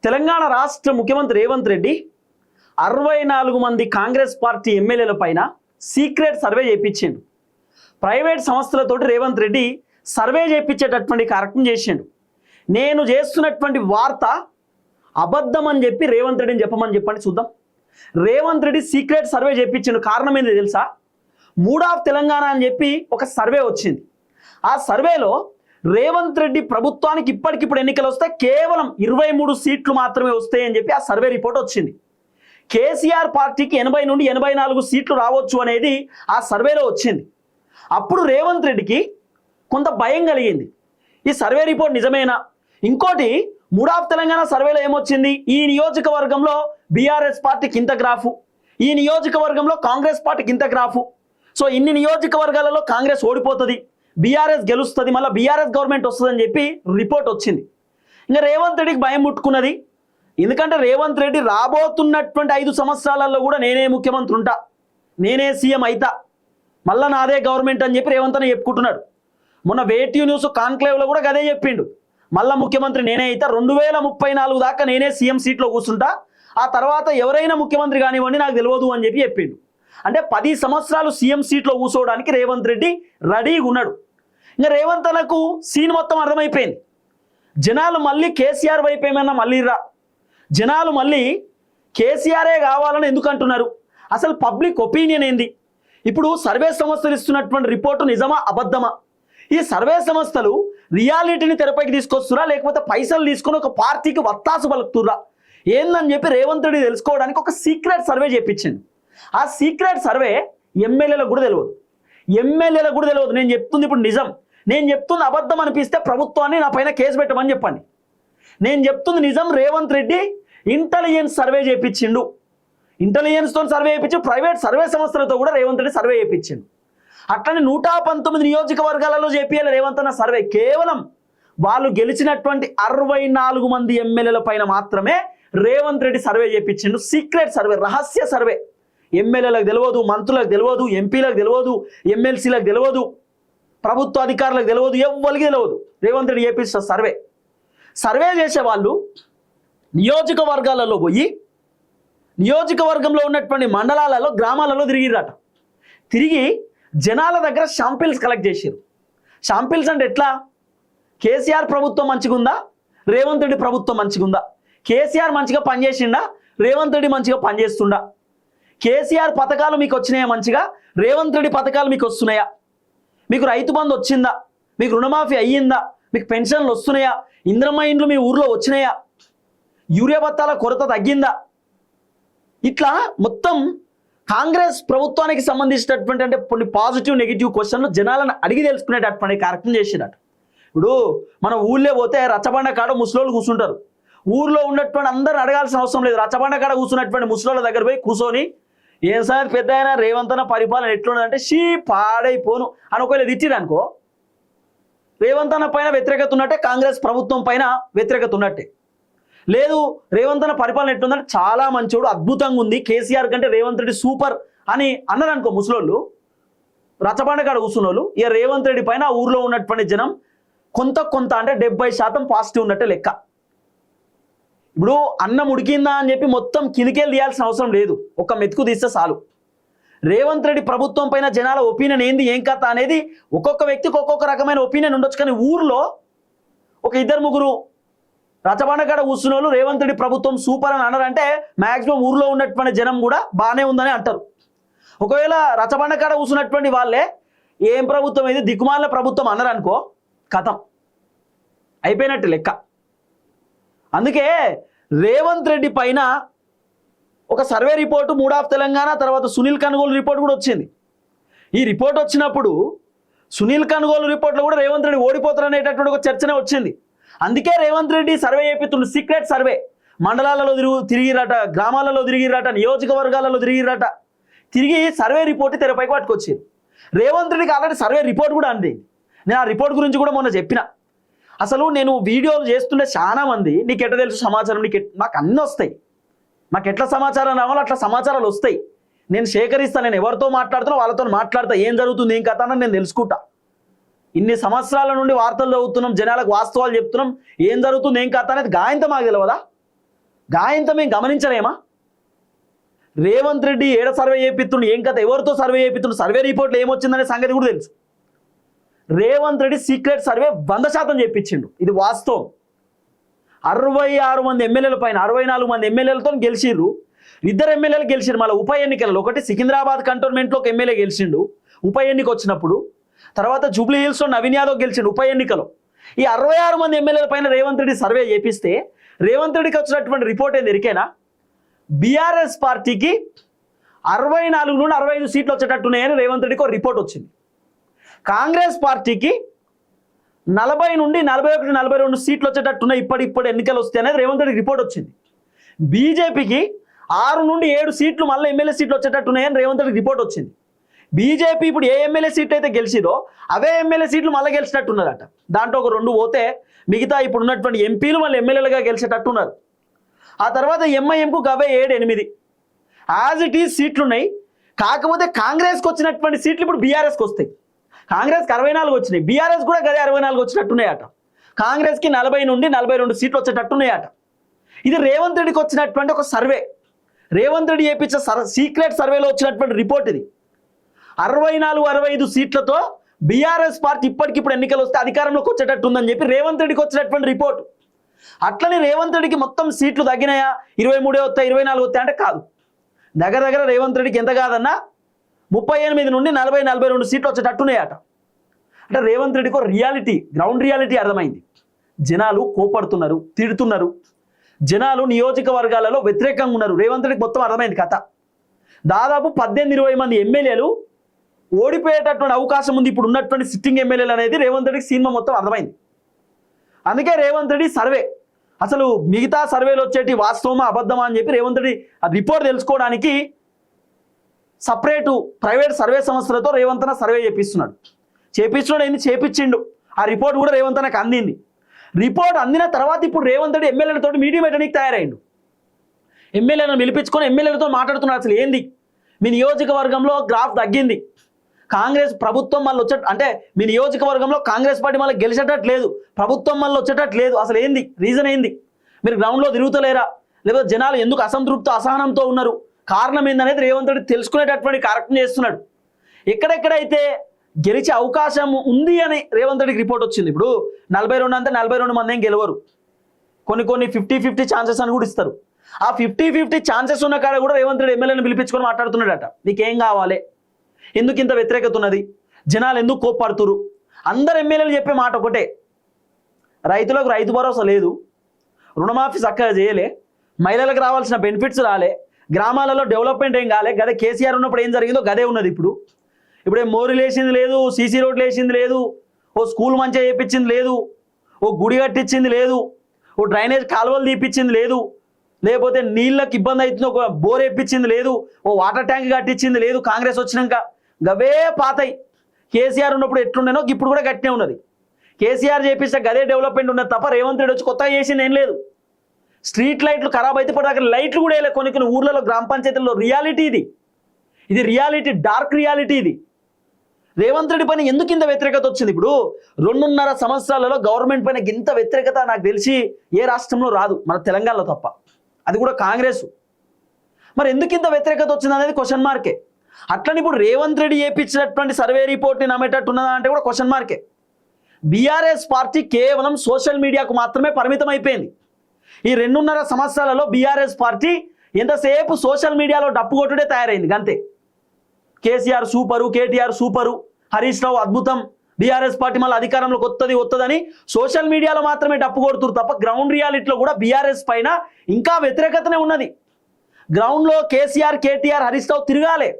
తెలంగాణ రాష్ట్ర ముఖ్యమంత్రి రేవంత్ రెడ్డి 64 మంది కాంగ్రెస్ పార్టీ ఎమ్మెల్యేల పైన సీక్రెట్ సర్వే చేయించిండు. ప్రైవేట్ సంస్థలతోటి రేవంత్ రెడ్డి సర్వే చేయించేటటువంటి కార్యక్రమం చేసిండు. నేను చేస్తున్నటువంటి వార్త అబద్ధం అని చెప్పి రేవంత్ రెడ్డిని చెప్పమని చెప్పండి చూద్దాం. రేవంత్ రెడ్డి సీక్రెట్ సర్వే చేయించిండు. కారణం ఏంది తెలుసా? మూడ్ ఆఫ్ తెలంగాణ అని చెప్పి ఒక సర్వే వచ్చింది. ఆ సర్వేలో రేవంత్ రెడ్డి ప్రభుత్వానికి ఇప్పటికిప్పుడు ఎన్నికలు వస్తే కేవలం 23 సీట్లు మాత్రమే వస్తాయని చెప్పి ఆ సర్వే రిపోర్ట్ వచ్చింది. కేసీఆర్ పార్టీకి 80 నుండి 84 సీట్లు రావచ్చు అనేది ఆ సర్వేలో వచ్చింది. అప్పుడు రేవంత్ రెడ్డికి కొంత భయం కలిగింది. ఈ సర్వే రిపోర్ట్ నిజమేనా? ఇంకోటి, మూడ్ ఆఫ్ తెలంగాణ సర్వేలో ఏమొచ్చింది? ఈ నియోజకవర్గంలో బీఆర్ఎస్ పార్టీకి ఇంత గ్రాఫు, ఈ నియోజకవర్గంలో కాంగ్రెస్ పార్టీకి ఇంత గ్రాఫు. సో ఇన్ని నియోజకవర్గాలలో కాంగ్రెస్ ఓడిపోతుంది, బీఆర్ఎస్ గెలుస్తుంది, మళ్ళీ బీఆర్ఎస్ గవర్నమెంట్ వస్తుందని చెప్పి రిపోర్ట్ వచ్చింది. ఇంకా రేవంత్ రెడ్డికి భయం ముట్టుకున్నది. ఎందుకంటే రేవంత్ రెడ్డి రాబోతున్నటువంటి 5 సంవత్సరాలలో కూడా నేనే ముఖ్యమంత్రి ఉంటా, నేనే సీఎం అయితా, మళ్ళీ నాదే గవర్నమెంట్ అని చెప్పి రేవంత్ అని చెప్పుకుంటున్నాడు. మొన్న వేటీ న్యూస్ కాన్క్లేవ్లో కూడా అదే చెప్పిండు, మళ్ళా ముఖ్యమంత్రి నేనే అయితా, 2034 దాకా నేనే సీఎం సీట్లో కూర్చుంటా, ఆ తర్వాత ఎవరైనా ముఖ్యమంత్రి కానివ్వండి నాకు తెలియదు అని చెప్పి చెప్పిండు. అంటే 10 సంవత్సరాలు సీఎం సీట్లో కూర్చోవడానికి రేవంత్ రెడ్డి రెడీగా ఉన్నాడు. ఇంకా రేవంత్ అన్నకు సీన్ మొత్తం అర్థమైపోయింది. జనాలు మళ్ళీ కేసీఆర్ వైపు ఏమన్నా మళ్ళీ జనాలు మళ్ళీ కేసీఆరే కావాలని ఎందుకు అంటున్నారు? అసలు పబ్లిక్ ఒపీనియన్ ఏంది? ఇప్పుడు సర్వే సంస్థలు ఇస్తున్నటువంటి రిపోర్టు నిజమా అబద్ధమా? ఈ సర్వే సంస్థలు రియాలిటీని తెరపైకి తీసుకొస్తురా లేకపోతే పైసలు తీసుకొని ఒక పార్టీకి వత్తాసు పలుకుతురా ఏందని చెప్పి రేవంత్ రెడ్డి తెలుసుకోవడానికి ఒక సీక్రెట్ సర్వే చేయించింది. ఆ సీక్రెట్ సర్వే ఎమ్మెల్యేలకు కూడా తెలియదు, ఎమ్మెల్యేలకు కూడా తెలియదు. నేను చెప్తుంది ఇప్పుడు నిజం, నేను చెప్తుంది అబద్ధం అనిపిస్తే ప్రభుత్వాన్ని నా పైన కేసు పెట్టమని చెప్పండి. నేను చెప్తుంది నిజం. రేవంత్ రెడ్డి ఇంటెలిజెన్స్ సర్వే చేయించిండు, ఇంటెలిజెన్స్తో సర్వే చేయించి ప్రైవేట్ సర్వే సంస్థలతో కూడా రేవంత్ రెడ్డి సర్వే చేయించిండు. అట్లనే 119 నియోజకవర్గాలలో చేపియాలి రేవంత్ అన్న సర్వే. కేవలం వాళ్ళు గెలిచినటువంటి 64 మంది ఎమ్మెల్యేల పైన మాత్రమే రేవంత్ రెడ్డి సర్వే చేయించిండు. సీక్రెట్ సర్వే, రహస్య సర్వే. ఎమ్మెల్యేలకు తెలియదు, మంత్రులకు తెలియదు, ఎంపీలకు తెలియదు, ఎమ్మెల్సీలకు తెలియదు, ప్రభుత్వ అధికారులకు తెలియదు, ఎవ్వరికి తెలియదు. రేవంత్ రెడ్డి చేపిస్తున్న సర్వే. సర్వే చేసే వాళ్ళు నియోజకవర్గాలలో పోయి నియోజకవర్గంలో ఉన్నటువంటి మండలాలలో గ్రామాలలో తిరిగిరట. తిరిగి జనాల దగ్గర శాంపిల్స్ కలెక్ట్ చేశారు. శాంపిల్స్ అంటే ఎట్లా? కేసీఆర్ ప్రభుత్వం మంచిగుందా, రేవంత్ రెడ్డి ప్రభుత్వం మంచిగుందా, కేసీఆర్ మంచిగా పనిచేసిండా, రేవంత్ రెడ్డి మంచిగా పనిచేస్తుండా, కేసీఆర్ పథకాలు మీకు వచ్చినాయా మంచిగా, రేవంత్ రెడ్డి పథకాలు మీకు వస్తున్నాయా, మీకు రైతు బంధు వచ్చిందా, మీకు రుణమాఫీ అయ్యిందా, మీకు పెన్షన్లు వస్తున్నాయా, ఇంద్రమ్మ ఇండ్లు మీ ఊర్లో వచ్చినాయా, యూరియా బత్తాల కొరత తగ్గిందా, ఇట్లా మొత్తం కాంగ్రెస్ ప్రభుత్వానికి సంబంధించినటువంటి అంటే కొన్ని పాజిటివ్ నెగిటివ్ క్వశ్చన్లు జనాలను అడిగి తెలుసుకునేటటువంటి కార్యక్రమం చేసినట్టు. ఇప్పుడు మన ఊళ్ళో పోతే రచ్చబండ కాడ ముసలోళ్ళు కూర్చుంటారు. ఊర్లో ఉన్నటువంటి అందరూ అడగాల్సిన అవసరం లేదు. రచ్చబండ కాడ కూర్చున్నటువంటి ముసలోళ్ళ దగ్గర పోయి కూర్చొని ఏం సార్ పెద్ద అయినా రేవంత్ అన్న పరిపాలన ఎట్లున్నదంటే షీ పాడైపోను అని ఒకవేళ తిట్టిరు అనుకో, రేవంత్ అన్న పైన వ్యతిరేకత ఉన్నట్టే, కాంగ్రెస్ ప్రభుత్వం పైన వ్యతిరేకత ఉన్నట్టే. లేదు రేవంత్ అన్న పరిపాలన ఎట్లుందంటే చాలా మంచోడు, అద్భుతంగా ఉంది, కేసీఆర్ కంటే రేవంత్ రెడ్డి సూపర్ అని అన్నారు అనుకో ముసలోళ్ళు, రచ్చబండ కాడ కూర్చున్నోళ్ళు, ఇక రేవంత్ రెడ్డి పైన ఊర్లో ఉన్నటువంటి జనం కొంత అంటే 70% పాజిటివ్ ఉన్నట్టే లెక్క. ఇప్పుడు అన్నం ఉడికిందా అని చెప్పి మొత్తం కిందికెళ్ళి తీయాల్సిన అవసరం లేదు, ఒక మెతుకు తీస్తే చాలు. రేవంత్ రెడ్డి ప్రభుత్వం పైన జనాల ఒపీనియన్ ఏంది ఏం కథ అనేది ఒక్కొక్క వ్యక్తికి ఒక్కొక్క రకమైన ఒపీనియన్ ఉండొచ్చు. కానీ ఊర్లో ఒక 2-3 రచ్చబండ కాడ కూర్చున్న వాళ్ళు రేవంత్ రెడ్డి ప్రభుత్వం సూపర్ అని అన్నారంటే మ్యాక్సిమం ఊర్లో ఉన్నటువంటి జనం కూడా బాగానే ఉందని అంటారు. ఒకవేళ రచ్చబండ కాడ కూర్చున్నటువంటి వాళ్ళే ఏం ప్రభుత్వం ఇది దిక్కుమాల ప్రభుత్వం అన్నారు అనుకో, కథం అయిపోయినట్టు లెక్క. అందుకే రేవంత్ రెడ్డి పైన ఒక survey report mood of Telangana తర్వాత సునీల్ కనుగోలు రిపోర్ట్ కూడా వచ్చింది. ఈ రిపోర్ట్ వచ్చినప్పుడు సునీల్ కనుగోలు రిపోర్ట్లో కూడా రేవంత్ రెడ్డి ఓడిపోతారు అనేటటువంటి ఒక చర్చనే వచ్చింది. అందుకే రేవంత్ రెడ్డి సర్వే చేపిస్తుండు, సీక్రెట్ సర్వే. మండలాలలో తిరిగిరట, గ్రామాలలో తిరిగిరట, నియోజకవర్గాలలో తిరిగిరట, తిరిగి సర్వే రిపోర్ట్ తెరపైకి పట్టుకొచ్చారు. రేవంత్ రెడ్డికి ఆల్రెడీ సర్వే రిపోర్ట్ కూడా అంది. నేను ఆ రిపోర్ట్ గురించి కూడా మొన్న చెప్పిన. అసలు నేను వీడియోలు చేస్తుండే చాలా మంది నీకు ఎట్లా తెలుసు సమాచారం, నాకు అన్నీ వస్తాయి, నాకు ఎట్లా సమాచారం రావాలో అట్లా సమాచారాలు వస్తాయి, నేను సేకరిస్తాను, నేను ఎవరితో మాట్లాడుతున్నా వాళ్ళతో మాట్లాడతా, ఏం జరుగుతుంది ఏం కథ అని నేను తెలుసుకుంటా. ఇన్ని సంవత్సరాల నుండి వార్తలు చదువుతున్నాం, జనాలకు వాస్తవాలు చెప్తున్నాం, ఏం జరుగుతుంది ఏం కథ అనేది గాయంతో మాకు తెలియదా? గాయంత మేము గమనించలేమా? రేవంత్ రెడ్డి ఏడ సర్వే చేపిస్తుండు, ఏం కథ, ఎవరితో సర్వే చేపిస్తుండు, సర్వే రిపోర్ట్లో ఏమొచ్చిందనే సంగతి కూడా తెలుసు. రేవంత్ రెడ్డి సీక్రెట్ సర్వే 100% చేపించిండు, ఇది వాస్తవం. 66 మంది ఎమ్మెల్యేల పైన 64 మంది ఎమ్మెల్యేలతో గెలిచిర్రు. 2 ఎమ్మెల్యేలు గెలిచిరు మళ్ళీ ఉప ఎన్నికలలో. ఒకటి సికింద్రాబాద్ కంటోన్మెంట్లో ఒక ఎమ్మెల్యే గెలిచిండు ఉప ఎన్నిక వచ్చినప్పుడు. తర్వాత జూబ్లీ హిల్స్లో నవీన్ యాదవ్ గెలిచిండు ఉప ఎన్నికలో. ఈ 66 మంది ఎమ్మెల్యేల పైన రేవంత్ రెడ్డి సర్వే చేపిస్తే రేవంత్ రెడ్డికి వచ్చినటువంటి రిపోర్ట్ ఏంది ఎరికేనా? బీఆర్ఎస్ పార్టీకి 64 నుండి 65 సీట్లు వచ్చేటట్టున్నాయని రేవంత్ రెడ్డికి ఒక రిపోర్ట్ వచ్చింది. కాంగ్రెస్ పార్టీకి 40 నుండి 41, 42 సీట్లు వచ్చేటట్టున్నాయి ఇప్పుడు ఎన్నికలు వస్తే అనేది రేవంత్ రెడ్డికి రిపోర్ట్ వచ్చింది. బీజేపీకి 6 నుండి 7 సీట్లు మళ్ళీ ఎమ్మెల్యే సీట్లు వచ్చేటట్టున్నాయని రేవంత్ రెడ్డికి రిపోర్ట్ వచ్చింది. బీజేపీ ఇప్పుడు ఏ ఎమ్మెల్యే సీట్లు అయితే గెలిచిదో అవే ఎమ్మెల్యే సీట్లు మళ్ళీ గెలిచినట్టున్నారట. దాంట్లో ఒక 2 పోతే మిగతా ఇప్పుడు ఉన్నటువంటి ఎంపీలు మళ్ళీ ఎమ్మెల్యేలుగా గెలిచేటట్టున్నారు. ఆ తర్వాత ఎంఐఎంకు అవే 7, 8 యాజ్ ఇట్ ఈజ్ సీట్లు ఉన్నాయి. కాకపోతే కాంగ్రెస్కి వచ్చినటువంటి సీట్లు ఇప్పుడు బీఆర్ఎస్కి వస్తాయి. కాంగ్రెస్కి 64 వచ్చినాయి, బీఆర్ఎస్ కూడా గదే 64 వచ్చినట్టున్నాయట. కాంగ్రెస్కి 40 నుండి 42 సీట్లు వచ్చేటట్టున్నాయట. ఇది రేవంత్ రెడ్డికి వచ్చినటువంటి ఒక సర్వే. రేవంత్ రెడ్డి చేయించే సీక్రెట్ సర్వేలో వచ్చినటువంటి రిపోర్ట్ ఇది. 64, 65 సీట్లతో బీఆర్ఎస్ పార్టీ ఇప్పటికిప్పుడు ఎన్నికలు వస్తే అధికారంలోకి వచ్చేటట్టు ఉందని చెప్పి రేవంత్ రెడ్డికి వచ్చినటువంటి రిపోర్ట్. అట్లనే రేవంత్ రెడ్డికి మొత్తం సీట్లు తగ్గినాయా, 23 వస్తాయి, 24 వస్తాయి అంటే కాదు. దగ్గర దగ్గర రేవంత్ రెడ్డికి ఎంత కాదన్నా 38 నుండి 40, 42 సీట్లు వచ్చేటట్టున్నాయట. అంటే రేవంత్ రెడ్డికి రియాలిటీ, గ్రౌండ్ రియాలిటీ అర్థమైంది. జనాలు కోపడుతున్నారు, తిడుతున్నారు, జనాలు నియోజకవర్గాలలో వ్యతిరేకంగా ఉన్నారు. రేవంత్ రెడ్డికి మొత్తం అర్థమైంది కథ. దాదాపు 18-20 మంది ఎమ్మెల్యేలు ఓడిపోయేటటువంటి అవకాశం ఉంది ఇప్పుడు ఉన్నటువంటి సిట్టింగ్ ఎమ్మెల్యేలు అనేది రేవంత్ రెడ్డికి సినిమా మొత్తం అర్థమైంది. అందుకే రేవంత్ రెడ్డి సర్వే, అసలు మిగతా సర్వేలు వచ్చేటి వాస్తవమా అబద్ధమా అని చెప్పి రేవంత్ రెడ్డి ఆ రిపోర్ట్ తెలుసుకోవడానికి సపరేటు ప్రైవేట్ సర్వే సంస్థలతో రేవంత్ అన్న సర్వే చేపిస్తున్నాడు ఏంది చేపించిండు. ఆ రిపోర్ట్ కూడా రేవంత్ అన్నకు అందింది. రిపోర్ట్ అందిన తర్వాత ఇప్పుడు రేవంత్ రెడ్డి ఎమ్మెల్యేలతో మీడియం పెట్టడానికి తయారైండు. ఎమ్మెల్యేలను పిలిపించుకొని ఎమ్మెల్యేలతో మాట్లాడుతున్నారు. అసలు ఏంది మీ నియోజకవర్గంలో గ్రాఫ్ తగ్గింది, కాంగ్రెస్ ప్రభుత్వం మళ్ళీ అంటే మీ నియోజకవర్గంలో కాంగ్రెస్ పార్టీ మళ్ళీ గెలిచేటట్లేదు, ప్రభుత్వం మళ్ళీ వచ్చేటట్లేదు, అసలు ఏంది రీజన్ ఏంది, మీరు గ్రౌండ్లో తిరుగుతలేరా, లేకపోతే జనాలు ఎందుకు అసంతృప్తి అసహనంతో ఉన్నారు, కారణం ఏందనేది రేవంత్ రెడ్డి తెలుసుకునేటటువంటి కార్యక్రమం చేస్తున్నాడు. ఎక్కడెక్కడైతే గెలిచే అవకాశం ఉంది అని రేవంత్ రెడ్డికి రిపోర్ట్ వచ్చింది. ఇప్పుడు 42 అంటే 42 మంది ఏం గెలవరు, కొన్ని 50-50 ఛాన్సెస్ అని కూడా ఇస్తారు. ఆ 50-50 ఛాన్సెస్ ఉన్న కాడ కూడా రేవంత్ రెడ్డి ఎమ్మెల్యేని పిలిపించుకొని మాట్లాడుతున్నాడట. నీకేం కావాలి, ఎందుకు ఇంత వ్యతిరేకత ఉన్నది, జనాలు ఎందుకు కోప్పడుతురు. అందరు ఎమ్మెల్యేలు చెప్పే మాట ఒకటే, రైతులకు రైతు భరోసా లేదు, రుణమాఫీ చక్కగా చేయలే, మహిళలకు రావాల్సిన బెనిఫిట్స్ రాలే, గ్రామాలలో డెవలప్మెంట్ ఏం కాలే, గదే కేసీఆర్ ఉన్నప్పుడు ఏం జరిగిందో గదే ఉన్నది. ఇప్పుడు ఏం మోరీలు వేసింది లేదు, సీసీ రోడ్లు వేసింది లేదు, ఓ స్కూల్ మంచిగా చేయించింది లేదు, ఓ గుడి కట్టించింది లేదు, ఓ డ్రైనేజ్ కాలువలు తీపిచ్చింది లేదు, లేకపోతే నీళ్ళకి ఇబ్బంది అవుతుంది ఒక బోర్ వేయించింది లేదు, ఓ వాటర్ ట్యాంక్ కట్టించింది లేదు. కాంగ్రెస్ వచ్చినాక గవే పాతాయి. కేసీఆర్ ఉన్నప్పుడు ఎట్లుండేనో ఇప్పుడు కూడా గట్టినే ఉన్నది. కేసీఆర్ చేపిస్తే గదే డెవలప్మెంట్ ఉన్నది తప్ప రేవంత్ రెడ్డి వచ్చి కొత్తగా చేసింది ఏం లేదు. స్ట్రీట్ లైట్లు ఖరాబ్ అయితే పడి అక్కడ లైట్లు కూడా వేయలేదు కొన్ని ఊర్లలో, గ్రామ పంచాయతీల్లో. రియాలిటీ ఇది రియాలిటీ, డార్క్ రియాలిటీ ఇది. రేవంత్ రెడ్డి పైన ఎందుకు ఇంత వ్యతిరేకత వచ్చింది? ఇప్పుడు 2.5 సంవత్సరాలలో గవర్నమెంట్ పైన ఇంత వ్యతిరేకత నాకు తెలిసి ఏ రాష్ట్రంలో రాదు, మన తెలంగాణలో తప్ప, అది కూడా కాంగ్రెస్. మరి ఎందుకు ఇంత వ్యతిరేకత వచ్చింది అనేది క్వశ్చన్ మార్కే. అట్లని ఇప్పుడు రేవంత్ రెడ్డి చేయించినటువంటి సర్వే రిపోర్ట్ని నమ్మేటట్టున్నదా అంటే కూడా క్వశ్చన్ మార్కే. బీఆర్ఎస్ పార్టీ కేవలం సోషల్ మీడియాకు మాత్రమే పరిమితం అయిపోయింది. ఈ 2.5 సంవత్సరాలలో బీఆర్ఎస్ పార్టీ ఎంతసేపు సోషల్ మీడియాలో డప్పు కొట్టుడే తయారైంది అంతే. కేసీఆర్ సూపరు, కేటీఆర్ సూపరు, హరీష్ రావు అద్భుతం, బీఆర్ఎస్ పార్టీ మళ్ళీ అధికారంలోకి వస్తుందని సోషల్ మీడియాలో మాత్రమే డప్పు కొడుతురు తప్ప గ్రౌండ్ రియాలిటీలో కూడా బీఆర్ఎస్ పైన ఇంకా వ్యతిరేకతనే ఉన్నది. గ్రౌండ్లో కేసీఆర్, కేటీఆర్, హరీష్ రావు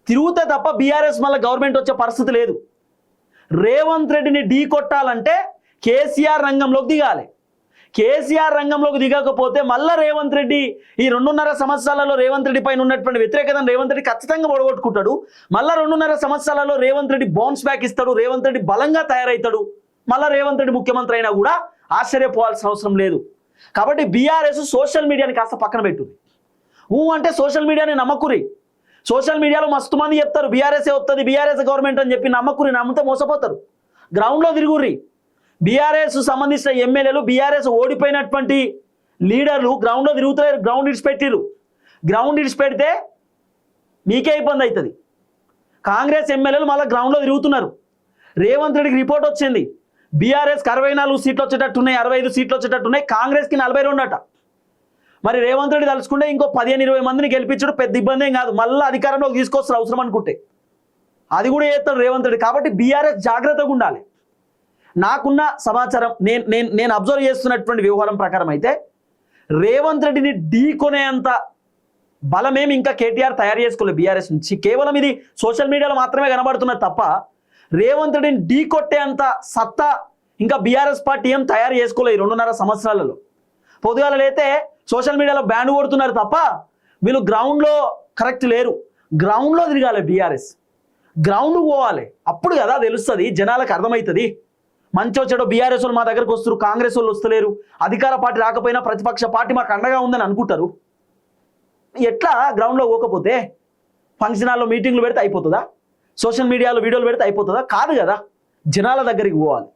తిరుగుతే తప్ప బీఆర్ఎస్ మళ్ళీ గవర్నమెంట్ వచ్చే పరిస్థితి లేదు. రేవంత్ రెడ్డిని ఢీ కొట్టాలంటే కేసీఆర్ రంగంలోకి దిగాలి. కేసీఆర్ రంగంలోకి దిగకపోతే మళ్ళీ రేవంత్ రెడ్డి ఈ 2.5 సంవత్సరాలలో రేవంత్ రెడ్డి పైన ఉన్నటువంటి వ్యతిరేకతను రేవంత్ రెడ్డి ఖచ్చితంగా ఓడగొట్టుకుంటాడు. మళ్ళీ 2.5 సంవత్సరాలలో రేవంత్ రెడ్డి బౌన్స్ బ్యాక్ ఇస్తాడు, రేవంత్ రెడ్డి బలంగా తయారవుతాడు. మళ్ళీ రేవంత్ రెడ్డి ముఖ్యమంత్రి అయినా కూడా ఆశ్చర్యపోవాల్సిన అవసరం లేదు. కాబట్టి బీఆర్ఎస్ సోషల్ మీడియాని కాస్త పక్కన పెట్టుది. అంటే సోషల్ మీడియాని నమ్మకురి. సోషల్ మీడియాలో మస్తు మంది చెప్తారు బీఆర్ఎస్ వస్తుంది, బీఆర్ఎస్ గవర్నమెంట్ అని చెప్పి నమ్మకురి, నమ్మితే మోసపోతారు. గ్రౌండ్లో తిరుగుర్రి. బీఆర్ఎస్ సంబంధించిన ఎమ్మెల్యేలు, బీఆర్ఎస్ ఓడిపోయినటువంటి లీడర్లు గ్రౌండ్లో తిరుగుతలేరు, గ్రౌండ్ ఇడిచిపెట్టిరు. గ్రౌండ్ ఇడిచిపెడితే మీకే ఇబ్బంది అవుతుంది. కాంగ్రెస్ ఎమ్మెల్యేలు మళ్ళీ గ్రౌండ్లో తిరుగుతున్నారు. రేవంత్ రెడ్డికి రిపోర్ట్ వచ్చింది, బీఆర్ఎస్కి 64 సీట్లు వచ్చేటట్టున్నాయి, 65 సీట్లు వచ్చేటట్టున్నాయి, కాంగ్రెస్కి 42 అట. మరి రేవంత్ రెడ్డి తలుచుకుంటే ఇంకో 15-20 మందిని గెలిపించడం పెద్ద ఇబ్బంది ఏం కాదు, మళ్ళీ అధికారంలోకి తీసుకొస్తారు అవసరం అనుకుంటే. అది కూడా చేస్తాడు రేవంత్ రెడ్డి. కాబట్టి బీఆర్ఎస్ జాగ్రత్తగా ఉండాలి. నాకున్న సమాచారం, నేను అబ్జర్వ్ చేస్తున్నటువంటి వ్యవహారం ప్రకారం అయితే రేవంత్ రెడ్డిని ఢీకొనేంత బలమేమి ఇంకా కేటీఆర్ తయారు చేసుకోలేదు బీఆర్ఎస్ నుంచి. కేవలం ఇది సోషల్ మీడియాలో మాత్రమే కనబడుతున్నది తప్ప రేవంత్ రెడ్డిని ఢీకొట్టేంత సత్తా ఇంకా బీఆర్ఎస్ పార్టీ ఏం తయారు చేసుకోలేదు 2.5 సంవత్సరాలలో. పొద్దుగాలైతే సోషల్ మీడియాలో బ్యాండ్ కొడుతున్నారు తప్ప వీళ్ళు గ్రౌండ్లో కరెక్ట్ లేరు. గ్రౌండ్లో తిరగాలి బీఆర్ఎస్, గ్రౌండ్కి పోవాలి. అప్పుడు కదా తెలుస్తుంది, జనాలకు అర్థమవుతుంది. మంచో చెడో బీఆర్ఎస్ వాళ్ళు మా దగ్గరకు వస్తారు, కాంగ్రెస్ వాళ్ళు వస్తలేరు, అధికార పార్టీ రాకపోయినా ప్రతిపక్ష పార్టీ మాకు అండగా ఉందని అనుకుంటారు. ఎట్లా గ్రౌండ్లో పోకపోతే ఫంక్షన్ హాల్లో మీటింగ్లు పెడితే అయిపోతుందా? సోషల్ మీడియాలో వీడియోలు పెడితే అయిపోతుందా? కాదు కదా, జనాల దగ్గరికి పోవాలి.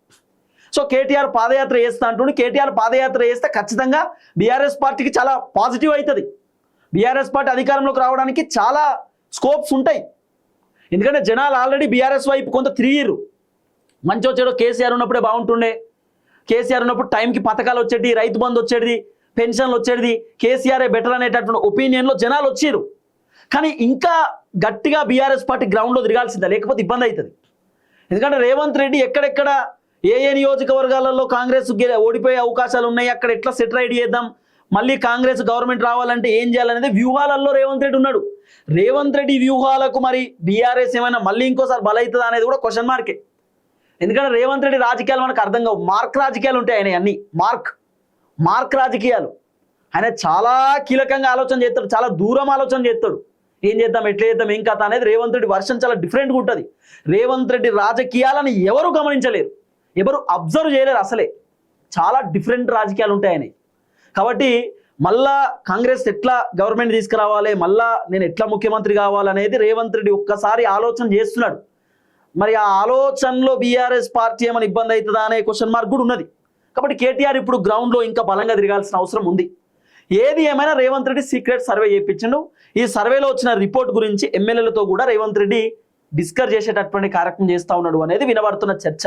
సో కేటీఆర్ పాదయాత్ర చేస్తా అంటుండే. కేటీఆర్ పాదయాత్ర చేస్తే ఖచ్చితంగా బీఆర్ఎస్ పార్టీకి చాలా పాజిటివ్ అవుతుంది. బీఆర్ఎస్ పార్టీ అధికారంలోకి రావడానికి చాలా స్కోప్స్ ఉంటాయి. ఎందుకంటే జనాలు ఆల్రెడీ బీఆర్ఎస్ వైపు కొంత తిరిగిరు. మంచో చెడో కేసీఆర్ ఉన్నప్పుడే బాగుంటుండే, కేసీఆర్ ఉన్నప్పుడు టైంకి పథకాలు వచ్చేది, రైతు బంధు వచ్చేది, పెన్షన్లు వచ్చేది, కేసీఆరే బెటర్ అనేటటువంటి ఒపీనియన్లో జనాలు వచ్చిరు. కానీ ఇంకా గట్టిగా బీఆర్ఎస్ పార్టీ గ్రౌండ్లో తిరగాల్సిందే, లేకపోతే ఇబ్బంది అవుతుంది. ఎందుకంటే రేవంత్ రెడ్డి ఎక్కడెక్కడ ఏ నియోజకవర్గాలలో కాంగ్రెస్ ఓడిపోయే అవకాశాలు ఉన్నాయి, అక్కడ ఎట్లా సెట్ రైడ్ చేద్దాం, మళ్ళీ కాంగ్రెస్ గవర్నమెంట్ రావాలంటే ఏం చేయాలనేది వ్యూహాలలో రేవంత్ రెడ్డి ఉన్నాడు. రేవంత్ రెడ్డి వ్యూహాలకు మరి బీఆర్ఎస్ ఏమైనా మళ్ళీ ఇంకోసారి బలవుతుందా అనేది కూడా క్వశ్చన్ మార్కే. ఎందుకంటే రేవంత్ రెడ్డి రాజకీయాలు మనకు అర్థం కావు, మార్క్ రాజకీయాలు ఉంటాయి. ఆయన అన్ని మార్క్ రాజకీయాలు. ఆయన చాలా కీలకంగా ఆలోచన చేస్తాడు, చాలా దూరం ఆలోచన చేస్తాడు. ఏం చేద్దాం, ఎట్లా చేద్దాం, ఏం కథ అనేది రేవంత్ రెడ్డి వర్షన్ చాలా డిఫరెంట్గా ఉంటుంది. రేవంత్ రెడ్డి రాజకీయాలను ఎవరు గమనించలేరు, ఎవరు అబ్జర్వ్ చేయలేరు. అసలే చాలా డిఫరెంట్ రాజకీయాలు ఉంటాయి ఆయన. కాబట్టి మళ్ళా కాంగ్రెస్ ఎట్లా గవర్నమెంట్ తీసుకురావాలి, మళ్ళా నేను ఎట్లా ముఖ్యమంత్రి కావాలనేది రేవంత్ రెడ్డి ఒక్కసారి ఆలోచన చేస్తున్నాడు. మరి ఆ ఆలోచనలో బీఆర్ఎస్ పార్టీ ఏమైనా ఇబ్బంది అవుతుందా అనే క్వశ్చన్ మార్క్ కూడా ఉన్నది. కాబట్టి కేటీఆర్ ఇప్పుడు గ్రౌండ్లో ఇంకా బలంగా తిరగాల్సిన అవసరం ఉంది. ఏది ఏమైనా రేవంత్ రెడ్డి సీక్రెట్ సర్వే చేయించిండు. ఈ సర్వేలో వచ్చిన రిపోర్ట్ గురించి ఎమ్మెల్యేలతో కూడా రేవంత్ రెడ్డి డిస్కస్ చేసేటటువంటి కార్యక్రమం చేస్తూ ఉన్నాడు అనేది వినబడుతున్న చర్చ.